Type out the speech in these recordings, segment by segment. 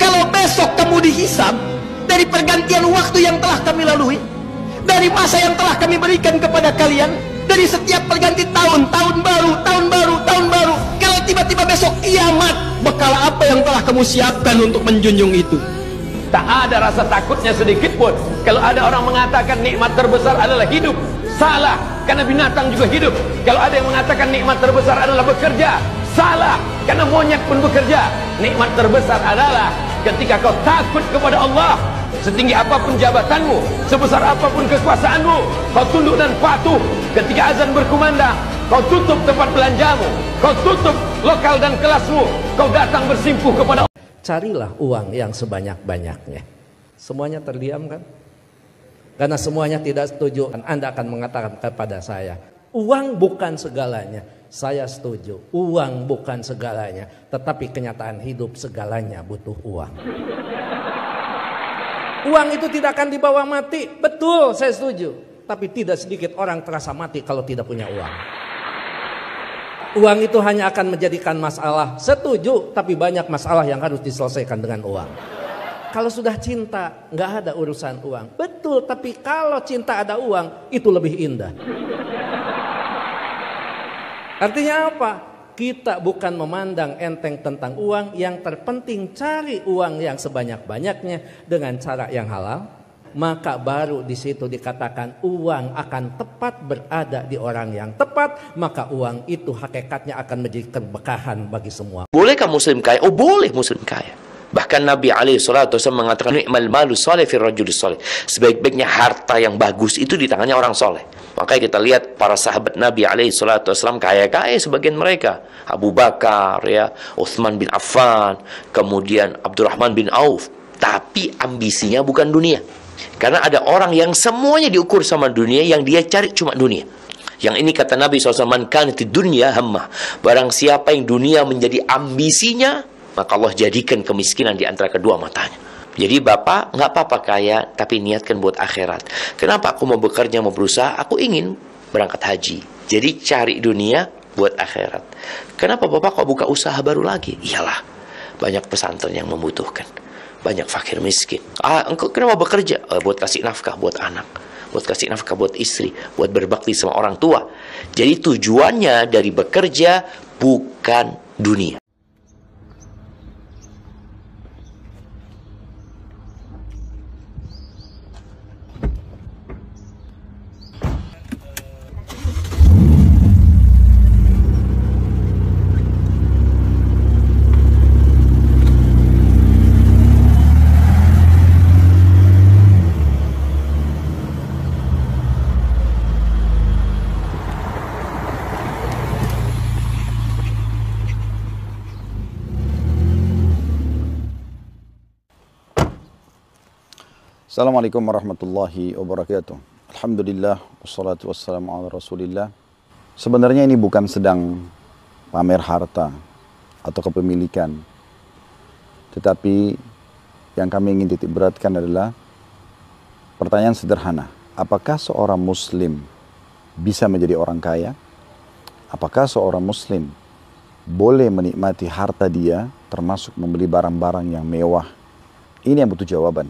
kalau besok kamu dihisab dari pergantian waktu yang telah kami lalui, dari masa yang telah kami berikan kepada kalian, dari setiap perganti tahun, tahun baru, tahun baru, tahun baru, kalau tiba-tiba besok kiamat, bekal apa yang telah kamu siapkan untuk menjunjung itu? Tak ada rasa takutnya sedikit pun. Kalau ada orang mengatakan nikmat terbesar adalah hidup, salah, karena binatang juga hidup. Kalau ada yang mengatakan nikmat terbesar adalah bekerja, salah, karena monyet pun bekerja. Nikmat terbesar adalah ketika kau takut kepada Allah. Setinggi apapun jabatanmu, sebesar apapun kekuasaanmu, kau tunduk dan patuh. Ketika azan berkumandang, kau tutup tempat belanjamu, kau tutup lokal dan kelasmu, kau datang bersimpuh kepada Allah. Carilah uang yang sebanyak-banyaknya. Semuanya terdiam kan? Karena semuanya tidak setuju. Anda akan mengatakan kepada saya, uang bukan segalanya. Saya setuju, uang bukan segalanya. Tetapi kenyataan hidup segalanya butuh uang. Uang itu tidak akan dibawa mati. Betul, saya setuju. Tapi tidak sedikit orang terasa mati kalau tidak punya uang. Uang itu hanya akan menjadikan masalah. Setuju, tapi banyak masalah yang harus diselesaikan dengan uang. Kalau sudah cinta, nggak ada urusan uang. Betul, tapi kalau cinta ada uang, itu lebih indah. Artinya apa? Kita bukan memandang enteng tentang uang. Yang terpenting cari uang yang sebanyak-banyaknya dengan cara yang halal. Maka baru di situ dikatakan uang akan tepat berada di orang yang tepat. Maka uang itu hakikatnya akan menjadi keberkahan bagi semua. Bolehkah muslim kaya? Oh boleh muslim kaya. Bahkan Nabi SAW mengatakan ni'mal malu salih fir rajulis salih. Sebaik-baiknya harta yang bagus itu di tangannya orang soleh. Makanya kita lihat para sahabat Nabi SAW kaya-kaya sebagian mereka. Abu Bakar, ya, Utsman bin Affan, kemudian Abdurrahman bin Auf. Tapi ambisinya bukan dunia. Karena ada orang yang semuanya diukur sama dunia, yang dia cari cuma dunia. Yang ini kata Nabi SAW, man kanati dunya hammah. Barang siapa yang dunia menjadi ambisinya, maka Allah jadikan kemiskinan di antara kedua matanya. Jadi bapak nggak apa-apa kaya, tapi niatkan buat akhirat. Kenapa aku mau bekerja, mau berusaha? Aku ingin berangkat haji. Jadi cari dunia buat akhirat. Kenapa bapak kok buka usaha baru lagi? Iyalah, banyak pesantren yang membutuhkan. Banyak fakir miskin. Engkau kenapa bekerja? Buat kasih nafkah buat anak, buat kasih nafkah buat istri, buat berbakti sama orang tua. Jadi tujuannya dari bekerja bukan dunia. Assalamualaikum warahmatullahi wabarakatuh. Alhamdulillah, wassalatu wassalamu ala rasulillah. Sebenarnya ini bukan sedang pamer harta atau kepemilikan. Tetapi yang kami ingin titik beratkan adalah pertanyaan sederhana. Apakah seorang muslim bisa menjadi orang kaya? Apakah seorang muslim boleh menikmati harta dia termasuk membeli barang-barang yang mewah? Ini yang butuh jawaban.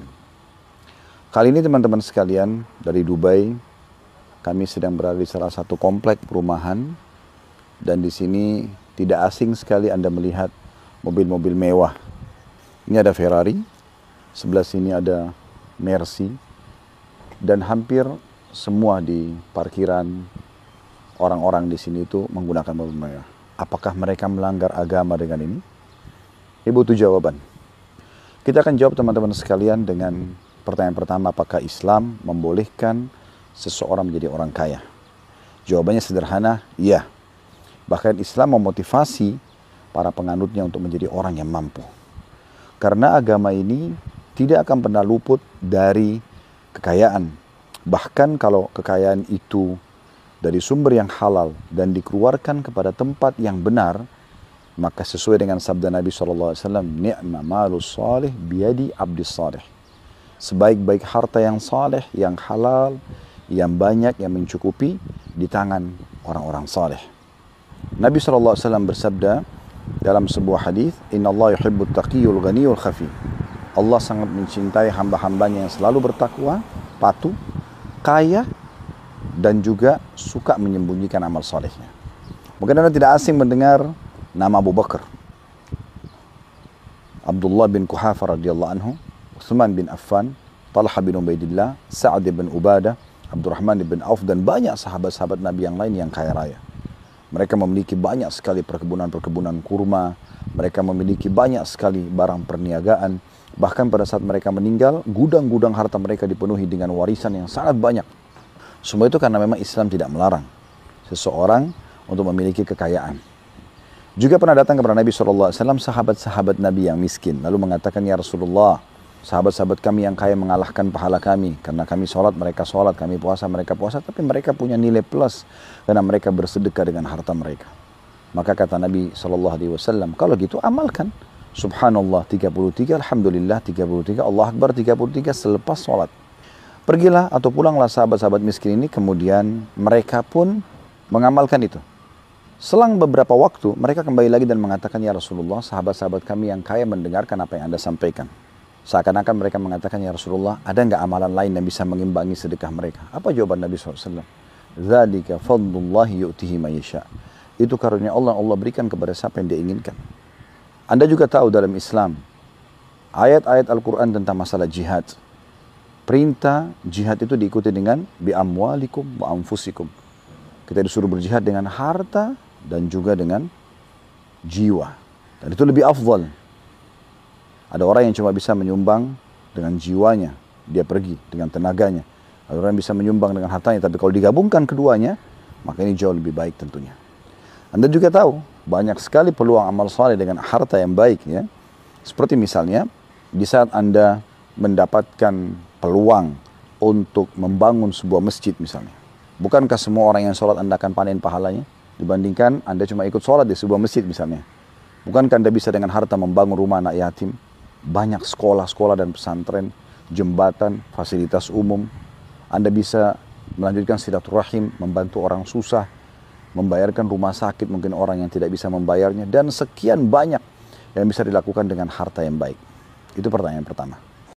Kali ini teman-teman sekalian dari Dubai, kami sedang berada di salah satu komplek perumahan dan di sini tidak asing sekali Anda melihat mobil-mobil mewah. Ini ada Ferrari, sebelah sini ada Mercy dan hampir semua di parkiran orang-orang di sini itu menggunakan mobil mewah. Apakah mereka melanggar agama dengan ini? Ini butuh jawaban. Kita akan jawab teman-teman sekalian dengan pertanyaan pertama, apakah Islam membolehkan seseorang menjadi orang kaya? Jawabannya sederhana, iya. Bahkan Islam memotivasi para penganutnya untuk menjadi orang yang mampu. Karena agama ini tidak akan pernah luput dari kekayaan. Bahkan kalau kekayaan itu dari sumber yang halal dan dikeluarkan kepada tempat yang benar, maka sesuai dengan sabda Nabi SAW, ni'ma malus salih biyadi abdis salih. Sebaik-baik harta yang saleh, yang halal, yang banyak, yang mencukupi di tangan orang-orang saleh. Nabi SAW bersabda, dalam sebuah hadis, innallaha yuhibbut taqiyul ghaniyul khafi. Allah sangat mencintai hamba-hambanya yang selalu bertakwa, patuh, kaya, dan juga suka menyembunyikan amal solehnya. Mungkin Anda tidak asing mendengar nama Abu Bakar, Abdullah bin Quhafa radhiyallahu anhu, Utsman bin Affan, Talha bin Ubaidillah, Sa'ad bin Ubadah, Abdurrahman bin Auf, dan banyak sahabat-sahabat Nabi yang lain yang kaya raya. Mereka memiliki banyak sekali perkebunan-perkebunan kurma, mereka memiliki banyak sekali barang perniagaan, bahkan pada saat mereka meninggal, gudang-gudang harta mereka dipenuhi dengan warisan yang sangat banyak. Semua itu karena memang Islam tidak melarang seseorang untuk memiliki kekayaan. Juga pernah datang kepada Nabi SAW sahabat-sahabat Nabi yang miskin, lalu mengatakan, ya Rasulullah, sahabat-sahabat kami yang kaya mengalahkan pahala kami, karena kami sholat, mereka sholat, kami puasa, mereka puasa, tapi mereka punya nilai plus, karena mereka bersedekah dengan harta mereka. Maka kata Nabi SAW, kalau gitu amalkan. Subhanallah 33, Alhamdulillah 33, Allah Akbar 33 selepas sholat. Pergilah atau pulanglah sahabat-sahabat miskin ini, kemudian mereka pun mengamalkan itu. Selang beberapa waktu, mereka kembali lagi dan mengatakan, ya Rasulullah, sahabat-sahabat kami yang kaya mendengarkan apa yang Anda sampaikan. Seakan-akan mereka mengatakan, ya Rasulullah, ada nggak amalan lain yang bisa mengimbangi sedekah mereka? Apa jawaban Nabi SAW? Dzalika fadlullahi yu'tihi man yasha. Itu karunia Allah, Allah berikan kepada siapa yang dia inginkan. Anda juga tahu dalam Islam, ayat-ayat Al-Quran tentang masalah jihad. Perintah jihad itu diikuti dengan bi amwalikum wa anfusikum. Kita disuruh berjihad dengan harta dan juga dengan jiwa. Dan itu lebih afdal. Ada orang yang cuma bisa menyumbang dengan jiwanya, dia pergi dengan tenaganya. Ada orang yang bisa menyumbang dengan hartanya, tapi kalau digabungkan keduanya, maka ini jauh lebih baik tentunya. Anda juga tahu, banyak sekali peluang amal saleh dengan harta yang baik, ya. Seperti misalnya, di saat Anda mendapatkan peluang untuk membangun sebuah masjid misalnya. Bukankah semua orang yang sholat Anda akan panen pahalanya? Dibandingkan Anda cuma ikut sholat di sebuah masjid misalnya. Bukankah Anda bisa dengan harta membangun rumah anak yatim? Banyak sekolah-sekolah dan pesantren, jembatan, fasilitas umum. Anda bisa melanjutkan silaturahim, membantu orang susah, membayarkan rumah sakit mungkin orang yang tidak bisa membayarnya, dan sekian banyak yang bisa dilakukan dengan harta yang baik. Itu pertanyaan pertama.